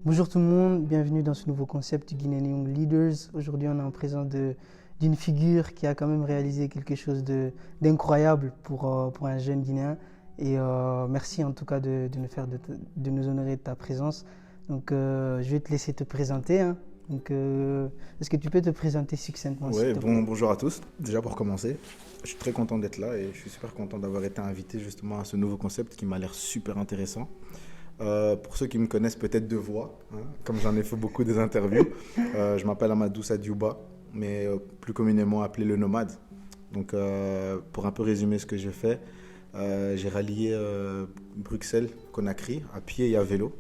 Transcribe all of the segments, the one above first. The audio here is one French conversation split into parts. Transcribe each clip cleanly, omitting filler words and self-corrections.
Bonjour tout le monde, bienvenue dans ce nouveau concept du Guinean Young Leaders. Aujourd'hui, on est en présence d'une figure qui a quand même réalisé quelque chose d'incroyable pour un jeune Guinéen. Et merci en tout cas de nous honorer de ta présence. Donc, je vais te laisser te présenter, hein. Donc, est-ce que tu peux te présenter succinctement, s'il Ouais, te plaît? bonjour à tous. Déjà pour commencer, je suis très content d'être là et je suis super content d'avoir été invité justement à ce nouveau concept qui m'a l'air super intéressant. Pour ceux qui me connaissent peut-être de voix, hein, comme j'en ai fait beaucoup des interviews, je m'appelle Amadou Sadiouba, mais plus communément appelé le nomade. Donc pour un peu résumer ce que j'ai fait, j'ai rallié Bruxelles-Conakry à pied et à vélo.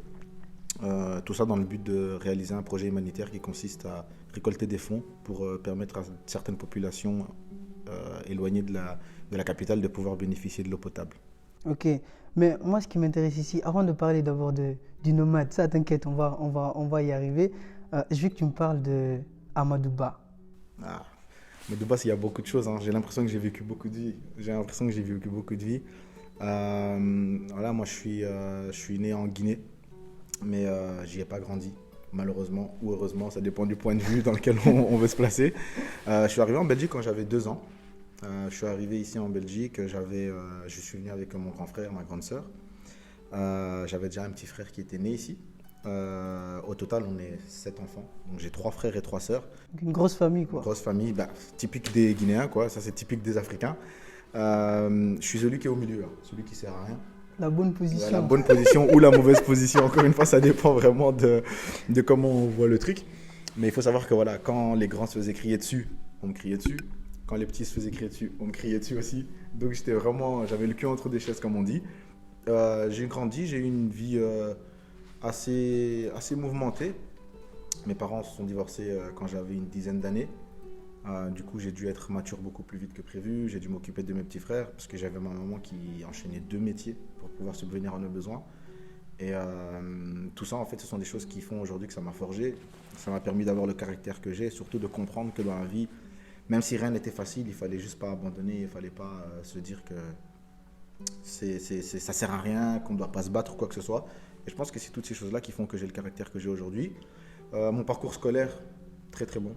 Tout ça dans le but de réaliser un projet humanitaire qui consiste à récolter des fonds pour permettre à certaines populations éloignées de la capitale de pouvoir bénéficier de l'eau potable. Ok, mais moi, ce qui m'intéresse ici, avant de parler d'abord du nomade, ça t'inquiète, on va y arriver. Je veux que tu me parles de Amadouba. Ah. Mais de base, il y a beaucoup de choses, hein. J'ai l'impression que j'ai vécu beaucoup de vies. J'ai l'impression que j'ai vécu beaucoup de vies. Voilà, moi, je suis né en Guinée, mais j'y ai pas grandi, malheureusement ou heureusement, ça dépend du point de vue dans lequel on veut se placer. Je suis arrivé en Belgique quand j'avais 2 ans. Je suis arrivé ici en Belgique, je suis venu avec mon grand frère, ma grande sœur. J'avais déjà un petit frère qui était né ici. Au total, on est 7 enfants. Donc j'ai 3 frères et 3 sœurs. Donc, une grosse famille, Une quoi. grosse famille, bah, typique des Guinéens, quoi. Ça, c'est typique des Africains. Je suis celui qui est au milieu, hein, celui qui sert à rien. La bonne Ouais, la position. bonne position ou la mauvaise position. Encore une fois, ça dépend vraiment de comment on voit le truc. Mais il faut savoir que voilà, quand les grands se faisaient crier dessus, on me criait dessus. Quand les petits se faisaient crier dessus, on me criait dessus aussi. Donc j'avais le cul entre des chaises comme on dit. J'ai grandi, j'ai eu une vie assez mouvementée. Mes parents se sont divorcés quand j'avais une dizaine d'années. Du coup, j'ai dû être mature beaucoup plus vite que prévu. J'ai dû m'occuper de mes petits frères parce que j'avais ma maman qui enchaînait 2 métiers pour pouvoir subvenir à nos besoins. Et tout ça, en fait, ce sont des choses qui font aujourd'hui que ça m'a forgé. Ça m'a permis d'avoir le caractère que j'ai et surtout de comprendre que dans la vie, même si rien n'était facile, il fallait juste pas abandonner, il fallait pas se dire que ça sert à rien, qu'on ne doit pas se battre ou quoi que ce soit. Et je pense que c'est toutes ces choses-là qui font que j'ai le caractère que j'ai aujourd'hui. Mon parcours scolaire, très très bon.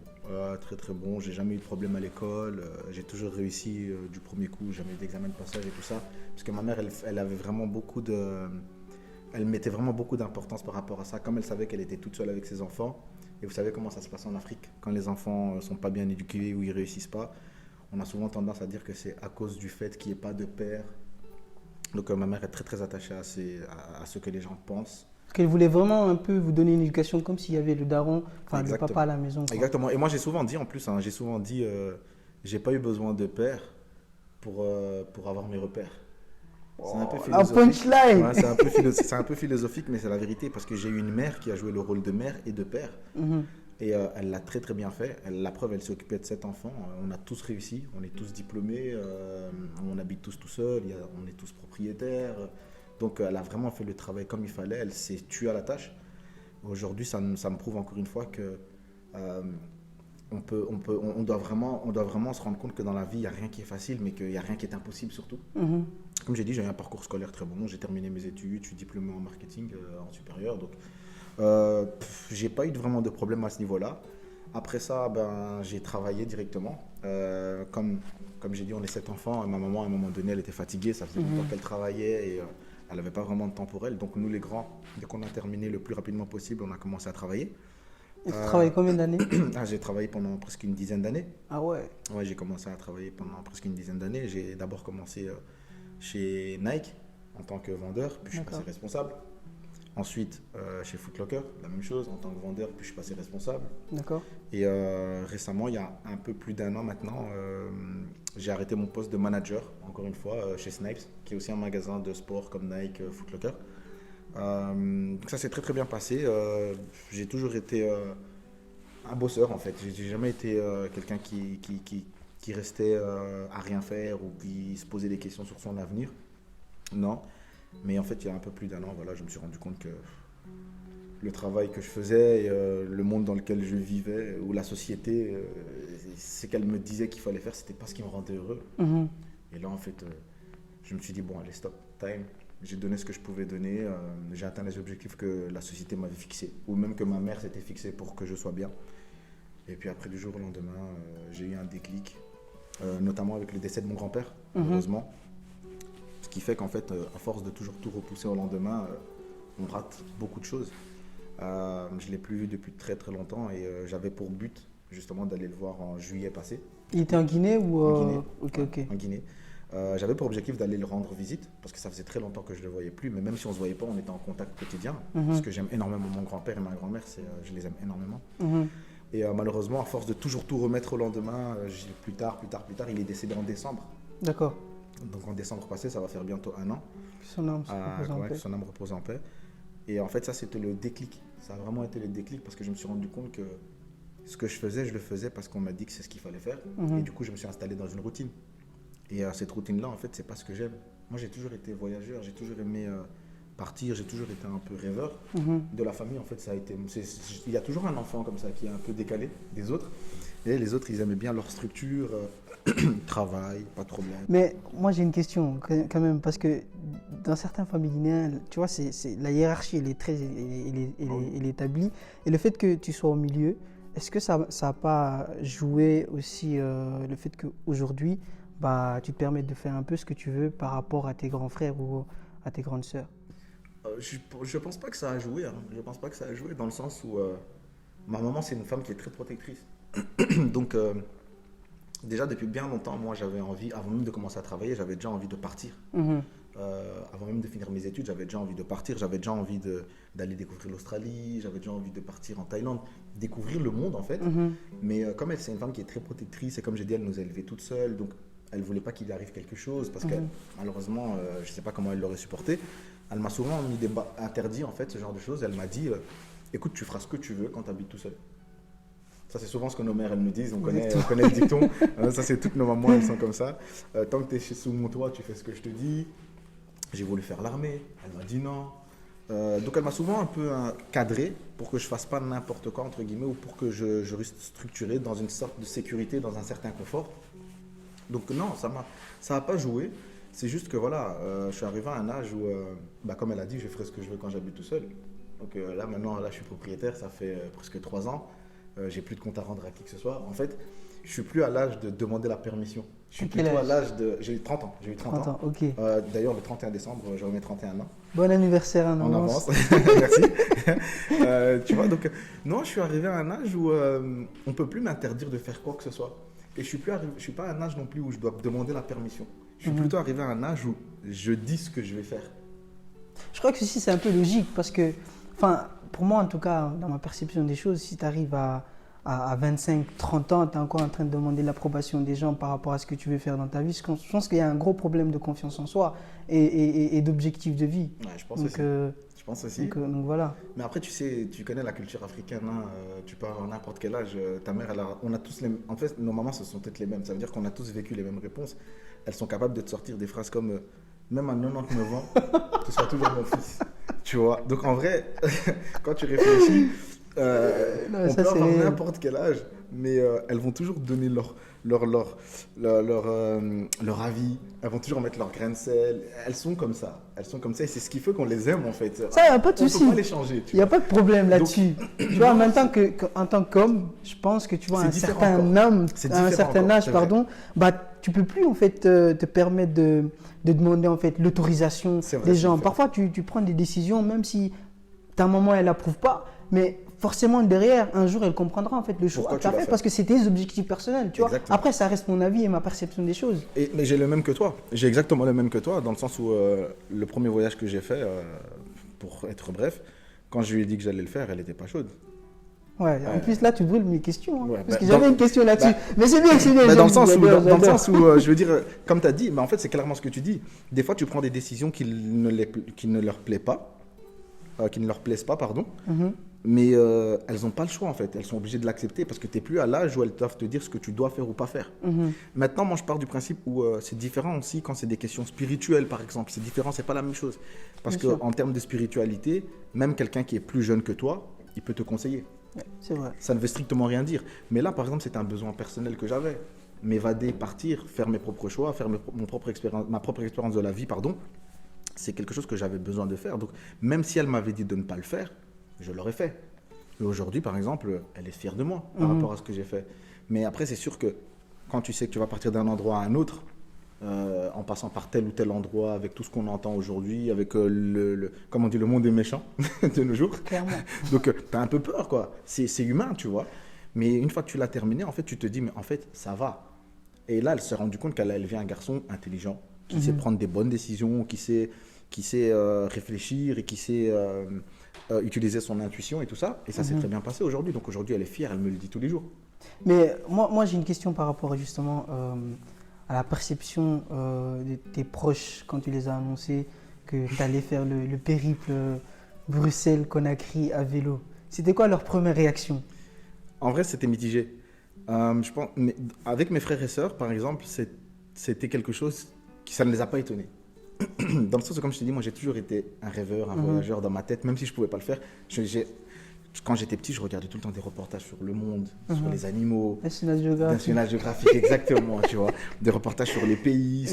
Très très bon. J'ai jamais eu de problème à l'école. J'ai toujours réussi du premier coup. Jamais eu d'examen de passage et tout ça. Parce que ma mère, elle avait vraiment elle mettait vraiment beaucoup d'importance par rapport à ça. Comme elle savait qu'elle était toute seule avec ses enfants. Et vous savez comment ça se passe en Afrique. Quand les enfants sont pas bien éduqués ou ils réussissent pas, on a souvent tendance à dire que c'est à cause du fait qu'il n'y ait pas de père. Donc ma mère est très très attachée à ce que les gens pensent. Parce qu'elle voulait vraiment un peu vous donner une éducation comme s'il y avait le daron, enfin le papa à Exactement. la maison, quoi. Exactement. Et moi j'ai souvent dit en plus, hein, j'ai souvent dit, j'ai pas eu besoin de père pour avoir mes repères. C'est un peu Oh, la philosophique. punchline! Ouais, c'est un peu philosophique, mais c'est la vérité parce que j'ai eu une mère qui a joué le rôle de mère et de père. Mhm. Et elle l'a très très bien fait. La preuve, elle s'est occupée de 7 enfants. On a tous réussi, on est tous diplômés, on habite tous tout seuls, on est tous propriétaires. Donc elle a vraiment fait le travail comme il fallait, elle s'est tuée à la tâche. Aujourd'hui, ça me prouve encore une fois que euh, on doit vraiment se rendre compte que dans la vie, il n'y a rien qui est facile, mais qu'il n'y a rien qui est impossible surtout. Mhm. Comme j'ai dit, j'ai eu un parcours scolaire très bon. J'ai terminé mes études, je suis diplômé en marketing en supérieur. Donc, j'ai pas eu vraiment de problème à ce niveau-là. Après ça, ben, j'ai travaillé directement. Comme j'ai dit, on est 7 enfants. Ma maman, à un moment donné, elle était fatiguée. Ça faisait longtemps qu'elle travaillait et elle n'avait pas vraiment de temps pour elle. Donc, nous, les grands, dès qu'on a terminé le plus rapidement possible, on a commencé à travailler. Et tu Euh, travailles combien d'années? j'ai travaillé pendant presque une dizaine d'années. Ah ouais. Ouais, j'ai commencé à travailler pendant presque une dizaine d'années. J'ai d'abord commencé chez Nike en tant que vendeur, puis je suis passé D'accord. responsable. Ensuite, chez Foot Locker, la même chose, en tant que vendeur, puis je suis passé responsable. D'accord. Et récemment, il y a un peu plus d'1 an maintenant, j'ai arrêté mon poste de manager, encore une fois, chez Snipes, qui est aussi un magasin de sport comme Nike, Foot Locker. Donc ça s'est très très bien passé. J'ai toujours été un bosseur en fait. J'ai jamais été quelqu'un qui restait à rien faire ou qui se posait des questions sur son avenir. Non. Mais en fait, il y a un peu plus d'1 an, voilà, je me suis rendu compte que le travail que je faisais et le monde dans lequel je vivais, ou la société, ce qu'elle me disait qu'il fallait faire, c'était pas ce qui me rendait heureux. Mhm. Et là, en fait, je me suis dit, bon, allez, stop, time. J'ai donné ce que je pouvais donner. J'ai atteint les objectifs que la société m'avait fixés, ou même que ma mère s'était fixée pour que je sois bien. Et puis après, du jour au lendemain, j'ai eu un déclic, notamment avec le décès de mon grand-père, heureusement. Ce qui fait qu'en fait, à force de toujours tout repousser au lendemain, on rate beaucoup de choses. Je ne l'ai plus vu depuis très très longtemps et j'avais pour but justement d'aller le voir en juillet passé. Il était en Guinée ou En Guinée. Ok. En Guinée. J'avais pour objectif d'aller le rendre visite parce que ça faisait très longtemps que je ne le voyais plus, mais même si on ne se voyait pas, on était en contact quotidien. Parce que j'aime énormément mon grand-père et ma grand-mère, je les aime énormément. Et malheureusement, à force de toujours tout remettre au lendemain, plus tard, il est décédé en décembre. D'accord. Donc en décembre passé, ça va faire bientôt 1 an. Que son âme se repose en paix. Que son âme repose en paix. Et en fait, ça, c'était le déclic. Ça a vraiment été le déclic parce que je me suis rendu compte que ce que je le faisais parce qu'on m'a dit que c'est ce qu'il fallait faire. Et du coup, je me suis installé dans une routine. Et cette routine-là, en fait, c'est pas ce que j'aime. Moi, j'ai toujours été voyageur, j'ai toujours aimé partir, j'ai toujours été un peu rêveur. De la famille, en fait, ça a été... Il y a toujours un enfant comme ça qui est un peu décalé des autres. Et les autres, ils aimaient bien leur structure, travail, pas de problème. Mais moi, j'ai une question quand même, parce que dans certaines familles guinéennes, tu vois, la hiérarchie, elle est établie. Et le fait que tu sois au milieu, est-ce que ça n'a pas joué aussi le fait qu'aujourd'hui, tu te permets de faire un peu ce que tu veux par rapport à tes grands frères ou à tes grandes sœurs? Je pense pas que ça a joué. Je pense pas que ça a joué dans le sens où ma maman, c'est une femme qui est très protectrice. Donc, déjà, depuis bien longtemps, moi, j'avais envie, avant même de commencer à travailler, j'avais déjà envie de partir. Avant même de finir mes études, j'avais déjà envie de partir. J'avais déjà envie d'aller découvrir l'Australie. J'avais déjà envie de partir en Thaïlande, découvrir le monde, en fait. Mais comme elle, c'est une femme qui est très protectrice, et comme j'ai dit, elle nous a élevés toutes seules. Donc, elle ne voulait pas qu'il arrive quelque chose parce que, malheureusement, je ne sais pas comment elle l'aurait supporté. Elle m'a souvent interdit, en fait, ce genre de choses. Elle m'a dit, écoute, tu feras ce que tu veux quand tu habites tout seul. Ça, c'est souvent ce que nos mères, elles nous disent. On connaît le dicton. Ça, c'est toutes nos mamans, elles sont comme ça. Tant que tu es sous mon toit, tu fais ce que je te dis. J'ai voulu faire l'armée. Elle m'a dit non. Donc, elle m'a souvent un peu cadré pour que je ne fasse pas n'importe quoi, entre guillemets, ou pour que je reste structuré dans une sorte de sécurité, dans un certain confort. Donc, non, ça n'a pas joué. C'est juste que, voilà, je suis arrivé à un âge où, comme elle a dit, je ferai ce que je veux quand j'habite tout seul. Donc, là, maintenant, je suis propriétaire. Ça fait presque 3 ans. J'ai plus de compte à rendre à qui que ce soit. En fait, je suis plus à l'âge de demander la permission. Je suis plutôt à l'âge de... J'ai eu 30 ans. J'ai eu 30 ans. Ok. D'ailleurs, le 31 décembre, j'aurai mes 31 ans. Bon anniversaire en avance. Merci. Tu vois, donc, non, je suis arrivé à un âge où on ne peut plus m'interdire de faire quoi que ce soit. Et je ne suis pas à un âge non plus où je dois demander la permission. Je suis plutôt arrivé à un âge où je dis ce que je vais faire. Je crois que ceci, c'est un peu logique parce que, pour moi, en tout cas, dans ma perception des choses, si tu arrives à 25, 30 ans, tu es encore en train de demander l'approbation des gens par rapport à ce que tu veux faire dans ta vie, je pense qu'il y a un gros problème de confiance en soi et d'objectif de vie. Ouais, je pense aussi. Donc voilà. Mais après, tu sais, tu connais la culture africaine, tu peux avoir n'importe quel âge. Ta mère, on a tous en fait, nos mamans, ce sont toutes les mêmes. Ça veut dire qu'on a tous vécu les mêmes réponses. Elles sont capables de te sortir des phrases comme même à 99 ans, tu seras toujours mon fils. Tu vois. Donc en vrai, quand tu réfléchis, on peut avoir n'importe quel âge, mais elles vont toujours donner leur avis. Elles vont toujours mettre leur grain de sel. Elles sont comme ça. Et c'est ce qui fait qu'on les aime en fait. Ça, il n'y a pas de souci. On ne peut pas les changer. Il n'y a pas de problème là-dessus. Tu vois, en tant qu'homme, je pense que tu vois, à un certain âge, tu ne peux plus en fait te permettre de demander en fait l'autorisation des gens. Parfois, tu prends des décisions, même si ta maman elle n'approuve pas, mais forcément derrière, un jour, elle comprendra en fait le choix que tu as fait parce que c'est tes objectifs personnels. Tu vois. Après, ça reste mon avis et ma perception des choses. Mais j'ai le même que toi. J'ai exactement le même que toi, dans le sens où le premier voyage que j'ai fait, pour être bref, quand je lui ai dit que j'allais le faire, elle n'était pas chaude. Ouais, en plus là tu brûles mes questions, parce que j'avais une question là-dessus. Mais c'est bien. Dans le sens où, je veux dire, comme tu as dit, en fait c'est clairement ce que tu dis. Des fois tu prends des décisions qui ne leur plaisent pas, pardon. Mais elles n'ont pas le choix en fait, elles sont obligées de l'accepter parce que tu n'es plus à l'âge où elles doivent te dire ce que tu dois faire ou pas faire. Maintenant, moi je pars du principe où c'est différent aussi quand c'est des questions spirituelles par exemple, c'est différent, c'est pas la même chose. Parce qu'en termes de spiritualité, même quelqu'un qui est plus jeune que toi, il peut te conseiller. Ouais, c'est vrai. Ça ne veut strictement rien dire. Mais là, par exemple, c'était un besoin personnel que j'avais. M'évader, partir, faire mes propres choix, faire ma propre expérience de la vie, pardon. c'est quelque chose que j'avais besoin de faire. Donc, même si elle m'avait dit de ne pas le faire, je l'aurais fait. Et aujourd'hui, par exemple, elle est fière de moi par rapport à ce que j'ai fait. Mais après, c'est sûr que quand tu sais que tu vas partir d'un endroit à un autre, en passant par tel ou tel endroit, avec tout ce qu'on entend aujourd'hui, avec comme on dit, le monde est méchant de nos jours. Clairement. Donc, tu as un peu peur, quoi. C'est humain, tu vois. Mais une fois que tu l'as terminé, en fait, tu te dis, mais en fait, ça va. Et là, elle s'est rendue compte qu'elle a élevé un garçon intelligent, qui sait prendre des bonnes décisions, qui sait réfléchir et qui sait utiliser son intuition et tout ça. Et ça s'est très bien passé aujourd'hui. Donc aujourd'hui, elle est fière, elle me le dit tous les jours. Mais moi j'ai une question par rapport justement à la perception de tes proches quand tu les as annoncés que tu allais faire le périple Bruxelles-Conakry à vélo. C'était quoi leur première réaction? En vrai, c'était mitigé. Je pense, mais avec mes frères et sœurs, par exemple, c'était quelque chose qui ça ne les a pas étonnés. Dans le sens où, comme je te dis, moi j'ai toujours été un rêveur, un voyageur dans ma tête, même si je ne pouvais pas le faire. Quand j'étais petit, je regardais tout le temps des reportages sur le monde, sur les animaux. National Geographic, exactement, tu vois. Des reportages sur les pays,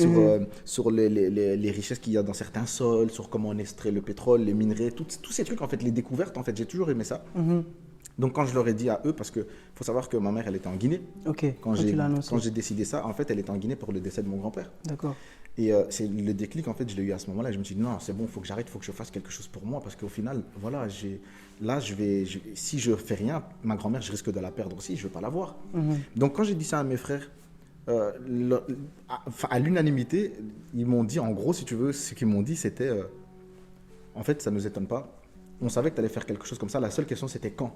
sur les richesses qu'il y a dans certains sols, sur comment on extrait le pétrole, les minerais, tous ces trucs, en fait, les découvertes, en fait, j'ai toujours aimé ça. Donc quand je leur ai dit à eux, parce qu'il faut savoir que ma mère, elle était en Guinée. Quand j'ai décidé ça, en fait, elle était en Guinée pour le décès de mon grand-père. D'accord. Et c'est le déclic, en fait, je l'ai eu à ce moment-là. Je me suis dit, non, c'est bon, il faut que j'arrête, il faut que je fasse quelque chose pour moi. Parce qu'au final, voilà, si je fais rien, ma grand-mère, je risque de la perdre aussi, je ne veux pas la voir. Donc quand j'ai dit ça à mes frères, à l'unanimité, ils m'ont dit, en gros, si tu veux, ce qu'ils m'ont dit, c'était, en fait, ça ne nous étonne pas. On savait que tu allais faire quelque chose comme ça. La seule question, c'était quand.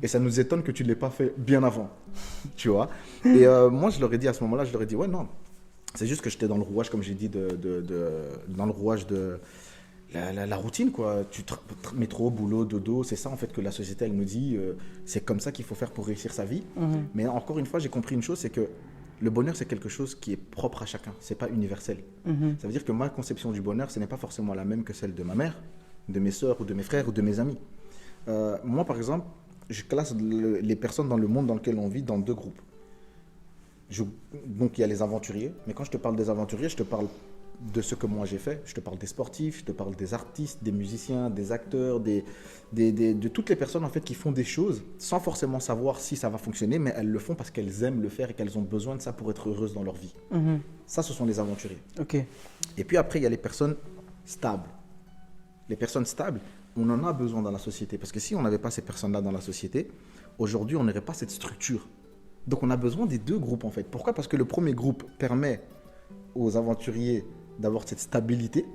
Et ça nous étonne que tu ne l'aies pas fait bien avant, tu vois. Et moi, je leur ai dit à ce moment-là, je leur ai dit, ouais, non, c'est juste que j'étais dans le rouage, comme j'ai dit, dans le rouage de la routine, quoi. Métro, boulot, dodo, c'est ça, en fait, que la société, elle nous dit, c'est comme ça qu'il faut faire pour réussir sa vie. Mais encore une fois, j'ai compris une chose, c'est que le bonheur, c'est quelque chose qui est propre à chacun, c'est pas universel. Ça veut dire que ma conception du bonheur, ce n'est pas forcément la même que celle de ma mère, de mes sœurs, ou de mes frères, ou de mes amis. Moi, par exemple, je classe les personnes dans le monde dans lequel on vit dans deux groupes. Donc, il y a les aventuriers. Mais quand je te parle des aventuriers, je te parle de ce que moi j'ai fait. Je te parle des sportifs, je te parle des artistes, des musiciens, des acteurs, de toutes les personnes en fait, qui font des choses sans forcément savoir si ça va fonctionner, mais elles le font parce qu'elles aiment le faire et qu'elles ont besoin de ça pour être heureuses dans leur vie. Ça, ce sont les aventuriers. Et puis après, il y a les personnes stables. Les personnes stables, on en a besoin dans la société. Parce que si on n'avait pas ces personnes-là dans la société, aujourd'hui, on n'aurait pas cette structure. Donc, on a besoin des deux groupes, en fait. Pourquoi ? Parce que le premier groupe permet aux aventuriers d'avoir cette stabilité.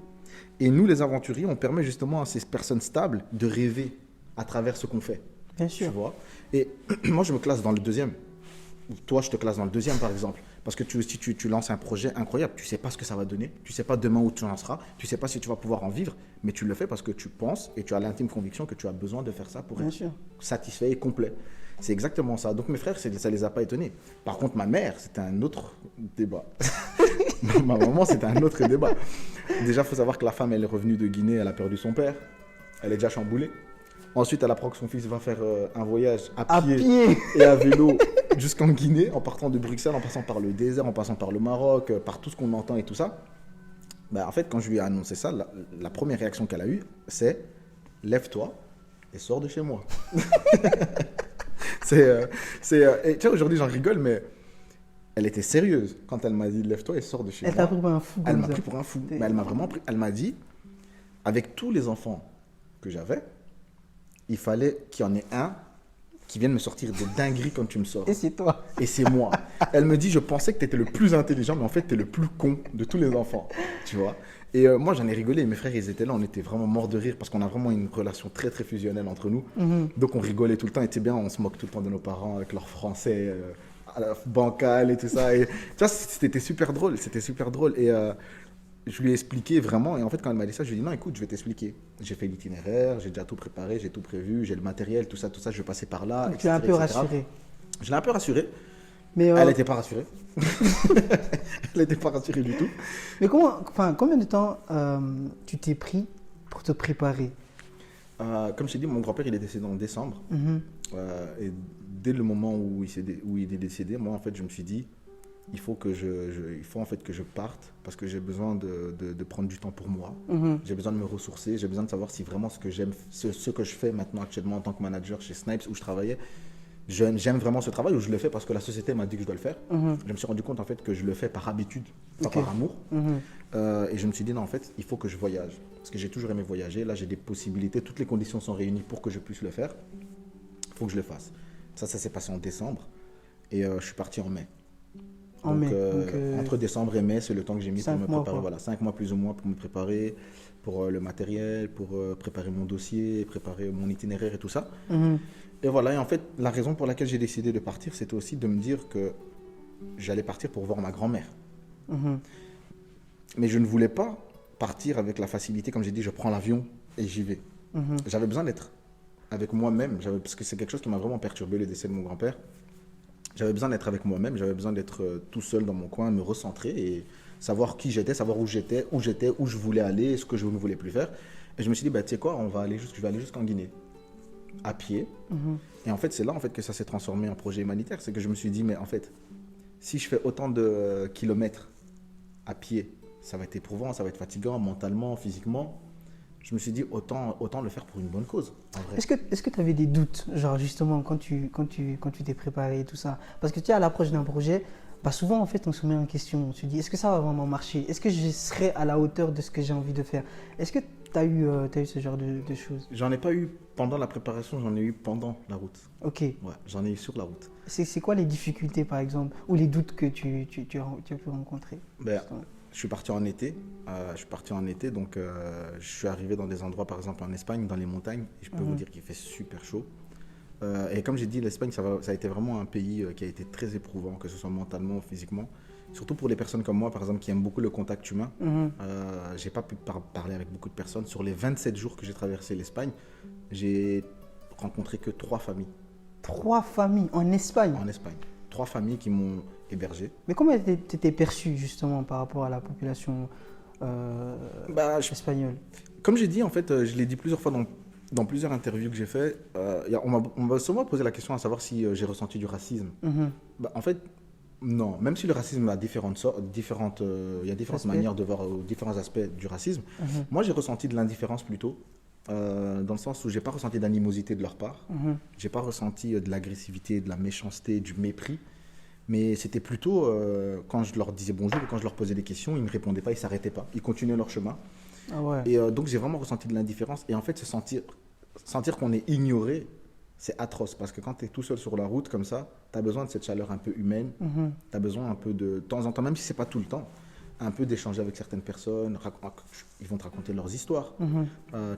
Et nous, les aventuriers, on permet justement à ces personnes stables de rêver à travers ce qu'on fait. Bien sûr. Tu vois ? Et moi, je me classe dans le deuxième. Toi, je te classe dans le deuxième, par exemple. Parce que si tu lances un projet incroyable, tu ne sais pas ce que ça va donner, tu ne sais pas demain où tu en seras, tu ne sais pas si tu vas pouvoir en vivre, mais tu le fais parce que tu penses et tu as l'intime conviction que tu as besoin de faire ça pour être satisfait et complet. C'est exactement ça. Donc mes frères, ça ne les a pas étonnés. Par contre, ma mère, c'était un autre débat. Ma maman, c'était un autre débat. Déjà, il faut savoir que la femme, elle est revenue de Guinée, elle a perdu son père, elle est déjà chamboulée. Ensuite, elle apprend que son fils va faire un voyage à pied et à vélo jusqu'en Guinée, en partant de Bruxelles, en passant par le désert, en passant par le Maroc, par tout ce qu'on entend et tout ça. Ben, en fait, quand je lui ai annoncé ça, la première réaction qu'elle a eue, c'est « Lève-toi et sors de chez moi ». Et tu vois, aujourd'hui, j'en rigole, mais elle était sérieuse quand elle m'a dit « Lève-toi et sors de chez moi ». Elle t'a pris pour un fou. Elle m'a pris pour un fou. Mais elle m'a vraiment pris. Elle m'a dit, avec tous les enfants que j'avais, il fallait qu'il y en ait un qui vienne me sortir des dingueries comme tu me sors. Et c'est toi. Et c'est moi. Elle me dit, je pensais que tu étais le plus intelligent, mais en fait, tu es le plus con de tous les enfants. Tu vois. Et moi, j'en ai rigolé. Mes frères, ils étaient là. On était vraiment morts de rire parce qu'on a vraiment une relation très, très fusionnelle entre nous. Donc, on rigolait tout le temps. Et tu sais bien, on se moque tout le temps de nos parents avec leur français bancal et tout ça. Et tu vois, c'était super drôle. C'était super drôle. Et je lui ai expliqué vraiment. Et en fait, quand elle m'a dit ça, je lui ai dit non, écoute, je vais t'expliquer. J'ai fait l'itinéraire, j'ai déjà tout préparé, j'ai tout prévu, j'ai le matériel, tout ça, je vais passer par là. Tu l'as un peu rassuré. Je l'ai un peu rassuré. Mais elle n'était pas rassurée. Elle n'était pas rassurée du tout. Mais combien de temps tu t'es pris pour te préparer? Comme je t'ai dit, mon grand-père, il est décédé en décembre. Et dès le moment où il est décédé, moi, en fait, je me suis dit, il faut il faut en fait que je parte parce que j'ai besoin de prendre du temps pour moi. J'ai besoin de me ressourcer, j'ai besoin de savoir si vraiment ce que j'aime, ce que je fais maintenant actuellement en tant que manager chez Snipes où je travaillais, j'aime vraiment ce travail ou je le fais parce que la société m'a dit que je dois le faire. Je me suis rendu compte en fait que je le fais par habitude, pas par amour. Et je me suis dit non, en fait, il faut que je voyage parce que j'ai toujours aimé voyager. Là, j'ai des possibilités, toutes les conditions sont réunies pour que je puisse le faire. Il faut que je le fasse. Ça s'est passé en décembre et je suis parti en mai. Entre décembre et mai, c'est le temps que j'ai mis pour me préparer. Voilà, 5 mois plus ou moins pour me préparer, pour le matériel, pour préparer mon dossier, préparer mon itinéraire et tout ça. Et voilà, et en fait, la raison pour laquelle j'ai décidé de partir, c'était aussi de me dire que j'allais partir pour voir ma grand-mère. Mais je ne voulais pas partir avec la facilité, comme j'ai dit, je prends l'avion et j'y vais. J'avais besoin d'être avec moi-même, parce que c'est quelque chose qui m'a vraiment perturbé, le décès de mon grand-père. J'avais besoin d'être avec moi-même, j'avais besoin d'être tout seul dans mon coin, me recentrer et savoir qui j'étais, savoir où j'étais, où je voulais aller, ce que je ne voulais plus faire. Et je me suis dit, bah, tu sais quoi, je vais aller jusqu'en Guinée, à pied. Et en fait, c'est là en fait, que ça s'est transformé en projet humanitaire. C'est que je me suis dit, mais en fait, si je fais autant de kilomètres à pied, ça va être éprouvant, ça va être fatigant mentalement, physiquement. Je me suis dit, autant le faire pour une bonne cause, en vrai. Est-ce que tu avais des doutes, genre justement, quand tu t'es préparé et tout ça? Parce que tu sais, à l'approche d'un projet, bah souvent, en fait, on se met en question. On se dit, est-ce que ça va vraiment marcher? Est-ce que je serai à la hauteur de ce que j'ai envie de faire? Est-ce que tu as eu ce genre de choses? J'en ai pas eu pendant la préparation, j'en ai eu pendant la route. Ok. Ouais, j'en ai eu sur la route. C'est quoi les difficultés, par exemple, ou les doutes que tu as pu rencontrer? Ben, je suis parti en été. Donc je suis arrivé dans des endroits, par exemple en Espagne, dans les montagnes. Et je peux vous dire qu'il fait super chaud. Et comme j'ai dit, l'Espagne, ça a été vraiment un pays qui a été très éprouvant, que ce soit mentalement ou physiquement. Surtout pour les personnes comme moi, par exemple, qui aiment beaucoup le contact humain. J'ai pas pu parler avec beaucoup de personnes. Sur les 27 jours que j'ai traversé l'Espagne, j'ai rencontré que 3 familles. 3 familles en Espagne? En Espagne. 3 familles qui m'ont hébergé. Mais comment tu étais perçu justement par rapport à la population espagnole? Comme j'ai dit, en fait, je l'ai dit plusieurs fois dans plusieurs interviews que j'ai fait, on m'a souvent posé la question à savoir si j'ai ressenti du racisme. En fait, non. Même si le racisme a différentes manières de voir différents aspects du racisme, moi j'ai ressenti de l'indifférence plutôt. Dans le sens où j'ai pas ressenti d'animosité de leur part, j'ai pas ressenti de l'agressivité, de la méchanceté, du mépris, mais c'était plutôt quand je leur disais bonjour ou quand je leur posais des questions, ils me répondaient pas, ils s'arrêtaient pas, ils continuaient leur chemin. Ah ouais. Et donc j'ai vraiment ressenti de l'indifférence et en fait se sentir qu'on est ignoré, c'est atroce parce que quand tu es tout seul sur la route comme ça, tu as besoin de cette chaleur un peu humaine, tu as besoin un peu de temps en temps, même si c'est pas tout le temps, un peu d'échanger avec certaines personnes, ils vont te raconter leurs histoires,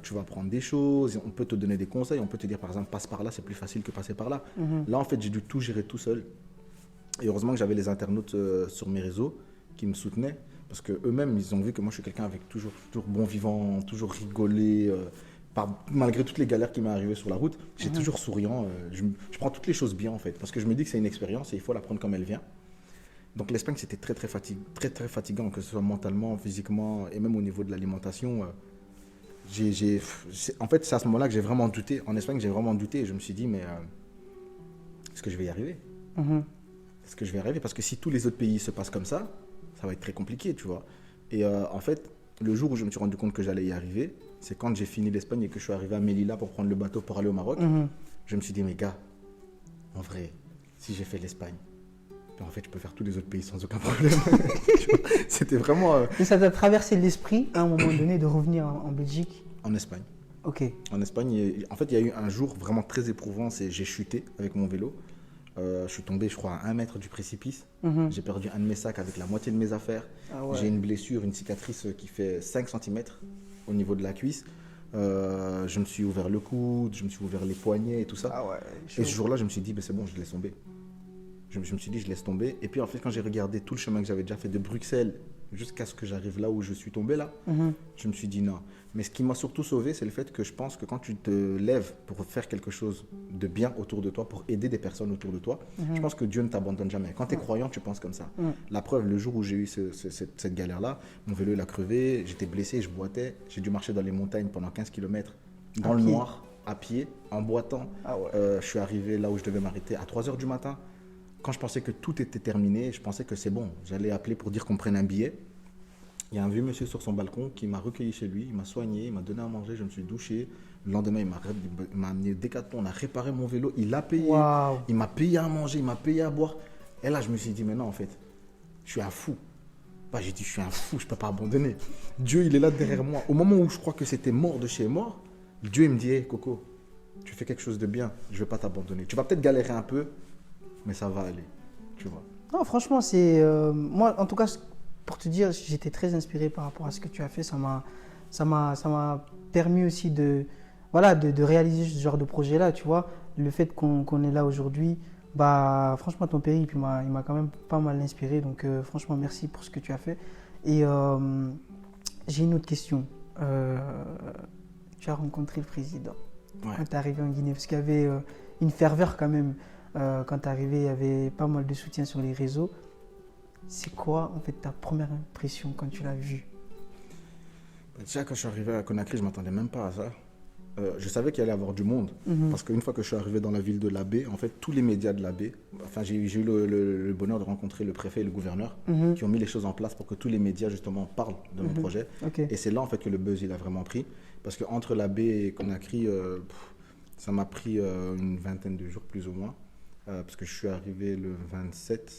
tu vas apprendre des choses, on peut te donner des conseils, on peut te dire par exemple passe par là, c'est plus facile que passer par là. Là en fait j'ai dû tout gérer tout seul et heureusement que j'avais les internautes sur mes réseaux qui me soutenaient parce qu'eux-mêmes ils ont vu que moi je suis quelqu'un avec toujours bon vivant, toujours rigolé, malgré toutes les galères qui m'est arrivées sur la route, j'ai toujours souriant, je prends toutes les choses bien en fait parce que je me dis que c'est une expérience et il faut la prendre comme elle vient. Donc l'Espagne, c'était très fatigant, que ce soit mentalement, physiquement et même au niveau de l'alimentation. En fait, c'est à ce moment-là que j'ai vraiment douté. En Espagne, j'ai vraiment douté et je me suis dit, mais est-ce que je vais y arriver? Est-ce que je vais y arriver? Parce que si tous les autres pays se passent comme ça va être très compliqué, tu vois. Et en fait, le jour où je me suis rendu compte que j'allais y arriver, c'est quand j'ai fini l'Espagne et que je suis arrivé à Melilla pour prendre le bateau pour aller au Maroc. Je me suis dit, mais gars, en vrai, si j'ai fait l'Espagne, en fait, je peux faire tous les autres pays sans aucun problème. C'était vraiment... Et ça t'a traversé l'esprit à un moment donné de revenir en Belgique? En Espagne. Ok. En Espagne, en fait, il y a eu un jour vraiment très éprouvant, j'ai chuté avec mon vélo. Je suis tombé, je crois, à 1 mètre du précipice. J'ai perdu un de mes sacs avec la moitié de mes affaires. Ah ouais. J'ai une blessure, une cicatrice qui fait 5 cm au niveau de la cuisse. Je me suis ouvert le coude, je me suis ouvert les poignets et tout ça. Ah ouais, et ce jour-là, je me suis dit, c'est bon, je laisse tomber. Je me suis dit, je laisse tomber. Et puis en fait, quand j'ai regardé tout le chemin que j'avais déjà fait de Bruxelles jusqu'à ce que j'arrive là où je suis tombé là, je me suis dit non. Mais ce qui m'a surtout sauvé, c'est le fait que je pense que quand tu te lèves pour faire quelque chose de bien autour de toi, pour aider des personnes autour de toi, je pense que Dieu ne t'abandonne jamais. Quand tu es croyant, tu penses comme ça. La preuve, le jour où j'ai eu cette galère-là, mon vélo il a crevé, j'étais blessé, je boitais, j'ai dû marcher dans les montagnes pendant 15 km dans le noir, à pied, en boitant. Ah ouais. Je suis arrivé là où je devais m'arrêter à 3h du matin. quand je pensais que tout était terminé, je pensais que c'est bon. J'allais appeler pour dire qu'on prenne un billet. Il y a un vieux monsieur sur son balcon qui m'a recueilli chez lui, il m'a soigné, il m'a donné à manger, je me suis douché. Le lendemain, il m'a amené au Décathlon, on a réparé mon vélo, il a payé, Waouh. il m'a payé à manger, il m'a payé à boire. Et là, je me suis dit, mais non, en fait, je suis un fou. Bah, j'ai dit, je suis un fou, je ne peux pas abandonner. Dieu, il est là derrière moi. Au moment où je crois que c'était mort de chez mort, Dieu, il me dit, hey, Coco, tu fais quelque chose de bien, je ne vais pas t'abandonner. Tu vas peut-être galérer un peu, mais ça va aller, tu vois. Non, franchement, c'est moi, en tout cas, pour te dire, j'étais très inspiré par rapport à ce que tu as fait. Ça m'a permis aussi voilà, de réaliser ce genre de projet-là, tu vois. Le fait qu'on est là aujourd'hui, bah, franchement, ton périple, il m'a quand même pas mal inspiré. Donc, franchement, merci pour ce que tu as fait. Et j'ai une autre question. Tu as rencontré le président quand tu es arrivé en Guinée, parce qu'il y avait une ferveur quand même. Quand tu es arrivé, il y avait pas mal de soutien sur les réseaux. C'est quoi, en fait, ta première impression quand tu l'as vu? Déjà, quand je suis arrivé à Conakry, je ne m'attendais même pas à ça. Je savais qu'il allait y avoir du monde. Parce qu'une fois que je suis arrivé dans la ville de la Baie, en fait, tous les médias de la Baie, enfin, j'ai eu le bonheur de rencontrer le préfet et le gouverneur qui ont mis les choses en place pour que tous les médias, justement, parlent de mon projet. Okay. Et c'est là, en fait, que le buzz, il a vraiment pris. Parce qu'entre la Baie et Conakry, ça m'a pris une vingtaine de jours, plus ou moins. Parce que je suis arrivé le 27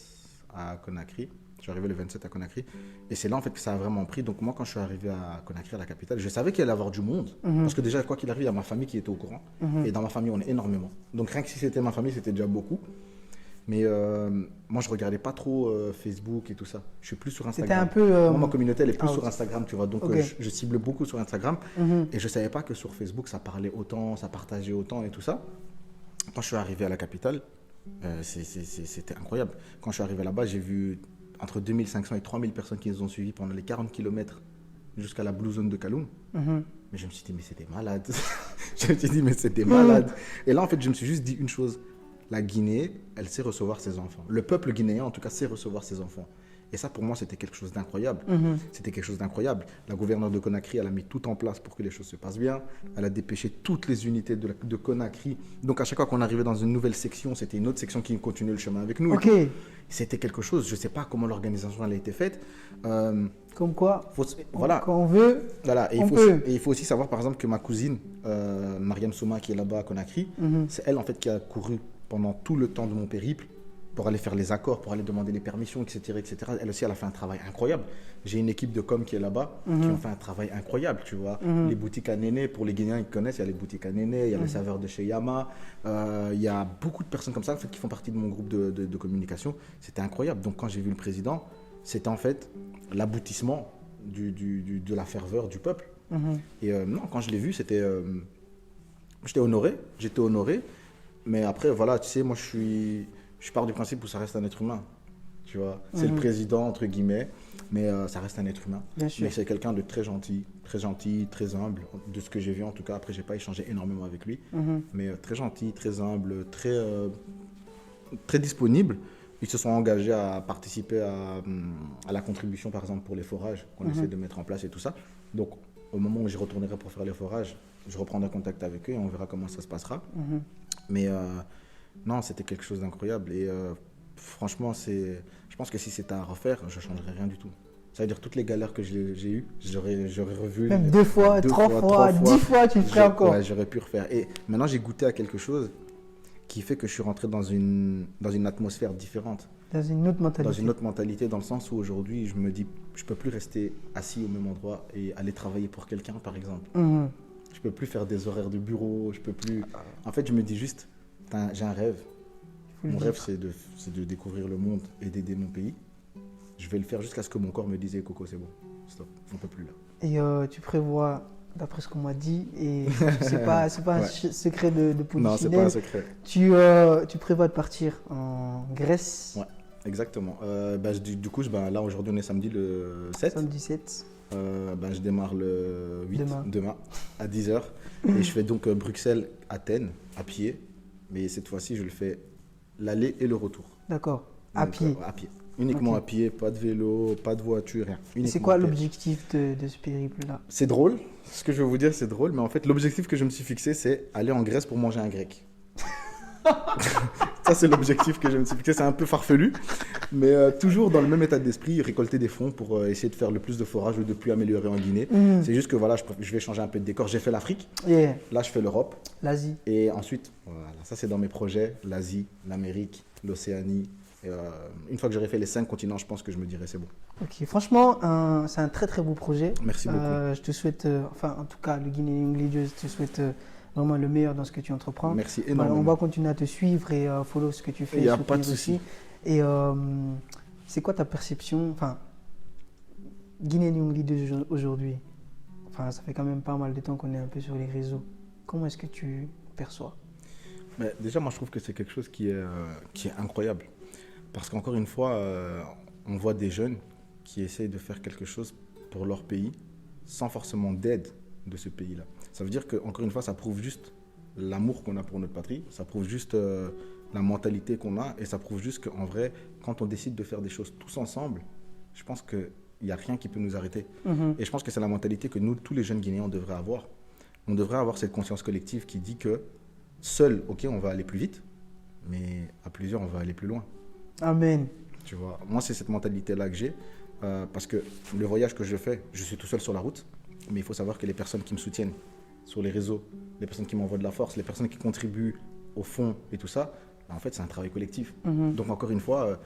à Conakry. Je suis arrivé le 27 à Conakry. Et c'est là, en fait, que ça a vraiment pris. Donc, moi, quand je suis arrivé à Conakry, à la capitale, je savais qu'il allait y avoir du monde. Parce que déjà, quoi qu'il arrive, il y a ma famille qui était au courant. Et dans ma famille, on est énormément. Donc, rien que si c'était ma famille, c'était déjà beaucoup. Mais moi, je ne regardais pas trop Facebook et tout ça. Je suis plus sur Instagram. C'était un peu... Moi, ma communauté, elle est plus sur Instagram, tu vois. Donc, okay. Je cible beaucoup sur Instagram. Et je ne savais pas que sur Facebook, ça parlait autant, ça partageait autant et tout ça. Quand je suis arrivé à la capitale, c'était incroyable. Quand je suis arrivé là-bas, j'ai vu entre 2500 et 3000 personnes qui nous ont suivis pendant les 40 km jusqu'à la Blue Zone de Kaloum. Mais je me suis dit, mais c'était malade. Je me suis dit, mais c'était malade. Et là, en fait, je me suis juste dit une chose. La Guinée, elle sait recevoir ses enfants. Le peuple guinéen, en tout cas, sait recevoir ses enfants. Et ça, pour moi, c'était quelque chose d'incroyable. C'était quelque chose d'incroyable. La gouverneure de Conakry, elle a mis tout en place pour que les choses se passent bien. Elle a dépêché toutes les unités de Conakry. Donc, à chaque fois qu'on arrivait dans une nouvelle section, c'était une autre section qui continuait le chemin avec nous. Okay. C'était quelque chose. Je ne sais pas comment l'organisation elle a été faite. Comme quoi, voilà. Quand on veut, voilà. Et on peut. Et il faut aussi savoir, par exemple, que ma cousine, Mariam Souma, qui est là-bas à Conakry, c'est elle, en fait, qui a couru pendant tout le temps de mon périple pour aller faire les accords, pour aller demander les permissions, etc., etc. Elle aussi, elle a fait un travail incroyable. J'ai une équipe de com qui est là-bas, qui ont fait un travail incroyable, tu vois. Les boutiques à Néné, pour les Guinéens, ils connaissent, il y a les boutiques à Néné, il y a les saveurs de chez Yama. Il y a beaucoup de personnes comme ça, en fait, qui font partie de mon groupe de communication. C'était incroyable. Donc, quand j'ai vu le président, c'était en fait l'aboutissement de la ferveur du peuple. Et non, quand je l'ai vu, j'étais honoré. Mais après, voilà, tu sais, moi, je pars du principe où ça reste un être humain, tu vois. C'est le président, entre guillemets, mais ça reste un être humain. Bien sûr. Mais c'est quelqu'un de très gentil, très humble, de ce que j'ai vu en tout cas. Après, j'ai pas échangé énormément avec lui, mais très gentil, très humble, très disponible. Ils se sont engagés à participer à la contribution, par exemple, pour les forages qu'on essaie de mettre en place et tout ça. Donc, au moment où j'y retournerai pour faire les forages, je reprendrai contact avec eux et on verra comment ça se passera. Mais non, c'était quelque chose d'incroyable. Et franchement, je pense que si c'était à refaire, je ne changerais rien du tout. Ça veut dire toutes les galères que j'ai eues, j'aurais revu. Même 2 fois, 3 fois, 10 fois, tu le ferais encore. Ouais, j'aurais pu refaire. Et maintenant, j'ai goûté à quelque chose qui fait que je suis rentré dans une atmosphère différente. Dans une autre mentalité. Dans une autre mentalité, dans le sens où aujourd'hui, je me dis, je ne peux plus rester assis au même endroit et aller travailler pour quelqu'un, par exemple. Je ne peux plus faire des horaires de bureau, je peux plus... En fait, je me dis juste, j'ai un rêve. Mon rêve, c'est de découvrir le monde et d'aider mon pays. Je vais le faire jusqu'à ce que mon corps me dise, Coco, c'est bon, stop, on ne peut plus là. Et tu prévois, d'après ce qu'on m'a dit, et c'est pas un secret de polichinelle. Non, c'est pas un secret. Tu prévois de partir en Grèce. Ouais, exactement. Du coup, là, aujourd'hui, on est samedi le 7. Samedi 7. Je démarre le 8, demain à 10h. Et je fais donc Bruxelles-Athènes à pied. Mais cette fois-ci, je le fais l'aller et le retour. D'accord. À pied. À pied. Uniquement à pied, pas de vélo, pas de voiture, rien. C'est quoi l'objectif de ce périple-là? C'est drôle. Ce que je vais vous dire, c'est drôle. Mais en fait, l'objectif que je me suis fixé, c'est aller en Grèce pour manger un grec. Ça, c'est l'objectif que je me suis fixé. C'est un peu farfelu, mais toujours dans le même état d'esprit, récolter des fonds pour essayer de faire le plus de forages ou de plus améliorer en Guinée. C'est juste que voilà, je vais changer un peu de décor. J'ai fait l'Afrique, là je fais l'Europe. L'Asie. Et ensuite, voilà, ça c'est dans mes projets, l'Asie, l'Amérique, l'Océanie. Une fois que j'aurai fait les 5 continents, je pense que je me dirai c'est bon. Ok, franchement, c'est un très très beau projet. Merci beaucoup. Je te souhaite, enfin en tout cas, le Guinea Young Leaders te souhaite vraiment le meilleur dans ce que tu entreprends. Merci énormément. On va continuer à te suivre et follow ce que tu fais. Il n'y a pas de souci. Et c'est quoi ta perception, enfin, Guinea Young Leaders aujourd'hui? Enfin, ça fait quand même pas mal de temps qu'on est un peu sur les réseaux. Comment est-ce que tu perçois? Mais déjà, moi je trouve que c'est quelque chose qui est incroyable. Parce qu'encore une fois, on voit des jeunes qui essayent de faire quelque chose pour leur pays sans forcément d'aide de ce pays-là. Ça veut dire qu'encore une fois, ça prouve juste l'amour qu'on a pour notre patrie, ça prouve juste la mentalité qu'on a et ça prouve juste qu'en vrai, quand on décide de faire des choses tous ensemble, je pense qu'il n'y a rien qui peut nous arrêter. Et je pense que c'est la mentalité que nous, tous les jeunes Guinéens, on devrait avoir. On devrait avoir cette conscience collective qui dit que seul, ok, on va aller plus vite, mais à plusieurs, on va aller plus loin. Amen. Tu vois, moi, c'est cette mentalité-là que j'ai, parce que le voyage que je fais, je suis tout seul sur la route, mais il faut savoir que les personnes qui me soutiennent sur les réseaux, les personnes qui m'envoient de la force, les personnes qui contribuent au fond et tout ça, en fait, c'est un travail collectif. Donc, encore une fois,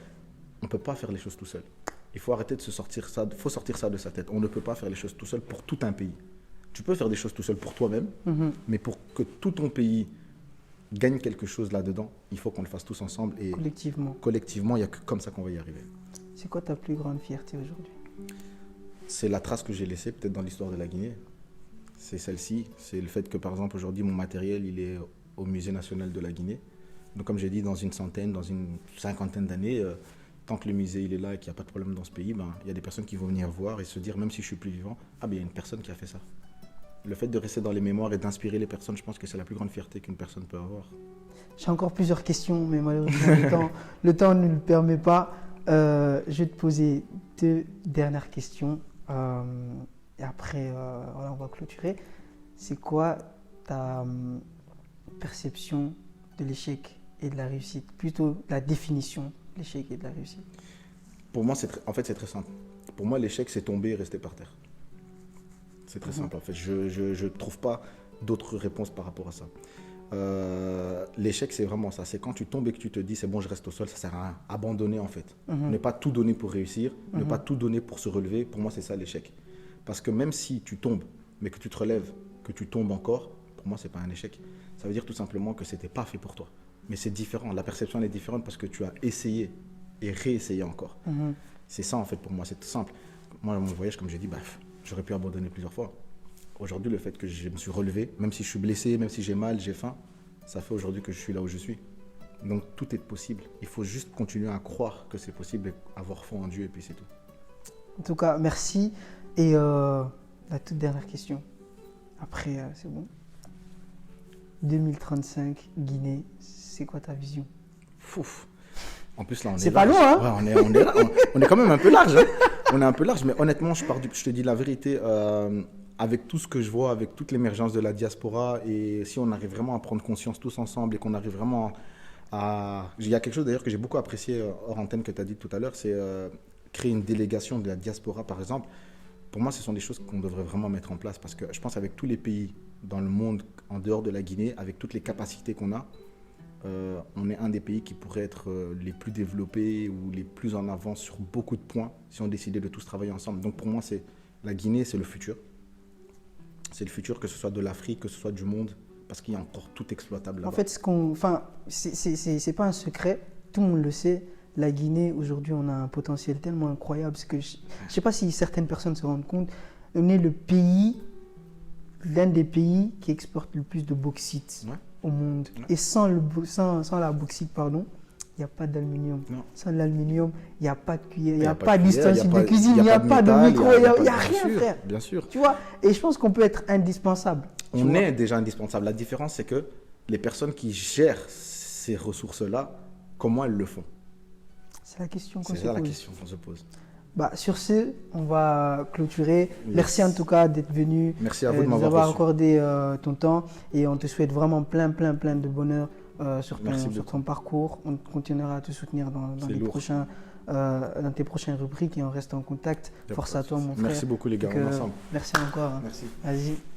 on ne peut pas faire les choses tout seul. Il faut arrêter de sortir ça de sa tête. On ne peut pas faire les choses tout seul pour tout un pays. Tu peux faire des choses tout seul pour toi-même, mais pour que tout ton pays gagne quelque chose là-dedans, il faut qu'on le fasse tous ensemble. Et collectivement, il n'y a que comme ça qu'on va y arriver. C'est quoi ta plus grande fierté aujourd'hui? C'est la trace que j'ai laissée peut-être dans l'histoire de la Guinée. C'est celle-ci. C'est le fait que, par exemple, aujourd'hui, mon matériel, il est au Musée national de la Guinée. Donc, comme j'ai dit, dans une cinquantaine d'années, tant que le musée il est là et qu'il n'y a pas de problème dans ce pays, il y a des personnes qui vont venir voir et se dire, même si je suis plus vivant, il y a une personne qui a fait ça. Le fait de rester dans les mémoires et d'inspirer les personnes, je pense que c'est la plus grande fierté qu'une personne peut avoir. J'ai encore plusieurs questions, mais malheureusement, le temps ne le permet pas. Je vais te poser 2 dernières questions et après, on va clôturer. C'est quoi ta perception de l'échec et de la réussite? Plutôt la définition de l'échec et de la réussite. Pour moi, c'est très simple. Pour moi, l'échec, c'est tomber et rester par terre. C'est très simple en fait, je ne trouve pas d'autres réponses par rapport à ça. L'échec c'est vraiment ça, c'est quand tu tombes et que tu te dis c'est bon je reste au sol, ça sert à rien, abandonner en fait. Ne pas tout donner pour réussir, ne pas tout donner pour se relever, pour moi c'est ça l'échec. Parce que même si tu tombes, mais que tu te relèves, que tu tombes encore, pour moi c'est pas un échec. Ça veut dire tout simplement que c'était pas fait pour toi. Mais c'est différent, la perception elle est différente parce que tu as essayé et réessayé encore. C'est ça en fait pour moi, c'est tout simple. Moi mon voyage comme j'ai dit, j'aurais pu abandonner plusieurs fois. Aujourd'hui, le fait que je me suis relevé, même si je suis blessé, même si j'ai mal, j'ai faim, ça fait aujourd'hui que je suis là où je suis. Donc tout est possible. Il faut juste continuer à croire que c'est possible et avoir foi en Dieu et puis c'est tout. En tout cas, merci. Et la toute dernière question. Après, c'est bon. 2035, Guinée, c'est quoi ta vision? Fouf. En plus là, on est c'est pas loin, hein? Ouais, on est quand même un peu large. Hein. On est un peu large, mais honnêtement, je te dis la vérité, avec tout ce que je vois, avec toute l'émergence de la diaspora, et si on arrive vraiment à prendre conscience tous ensemble et qu'on arrive vraiment à... Il y a quelque chose d'ailleurs que j'ai beaucoup apprécié hors antenne que tu as dit tout à l'heure, c'est créer une délégation de la diaspora par exemple. Pour moi, ce sont des choses qu'on devrait vraiment mettre en place parce que je pense qu'avec tous les pays dans le monde, en dehors de la Guinée, avec toutes les capacités qu'on a, on est un des pays qui pourrait être les plus développés ou les plus en avance sur beaucoup de points si on décidait de tous travailler ensemble. Donc pour moi, la Guinée, c'est le futur. C'est le futur, que ce soit de l'Afrique, que ce soit du monde, parce qu'il y a encore tout exploitable là-bas. En fait, c'est pas un secret, tout le monde le sait. La Guinée, aujourd'hui, on a un potentiel tellement incroyable. Parce que je ne sais pas si certaines personnes se rendent compte, on est l'un des pays qui exporte le plus de bauxite au monde. Ouais. Et sans la bauxite, il n'y a pas d'aluminium. Sans l'aluminium, il n'y a pas de cuillère, il n'y a pas d'ustensile de cuisine, il n'y a pas de micro, il n'y a rien, frère. Bien sûr. Tu vois? Et je pense qu'on peut être indispensable. On est déjà indispensable. La différence, c'est que les personnes qui gèrent ces ressources-là, comment elles le font? C'est la question qu'on se pose. C'est ça la question qu'on se pose. Sur ce, on va clôturer. Yes. Merci en tout cas d'être venu. Merci à vous de m'avoir accordé ton temps. Et on te souhaite vraiment plein de bonheur sur Merci sur ton parcours. On continuera à te soutenir dans dans tes prochaines rubriques et on reste en contact. Force à toi, mon frère. Merci beaucoup, les gars. Donc, On est ensemble. merci encore. Hein. Merci. Vas-y.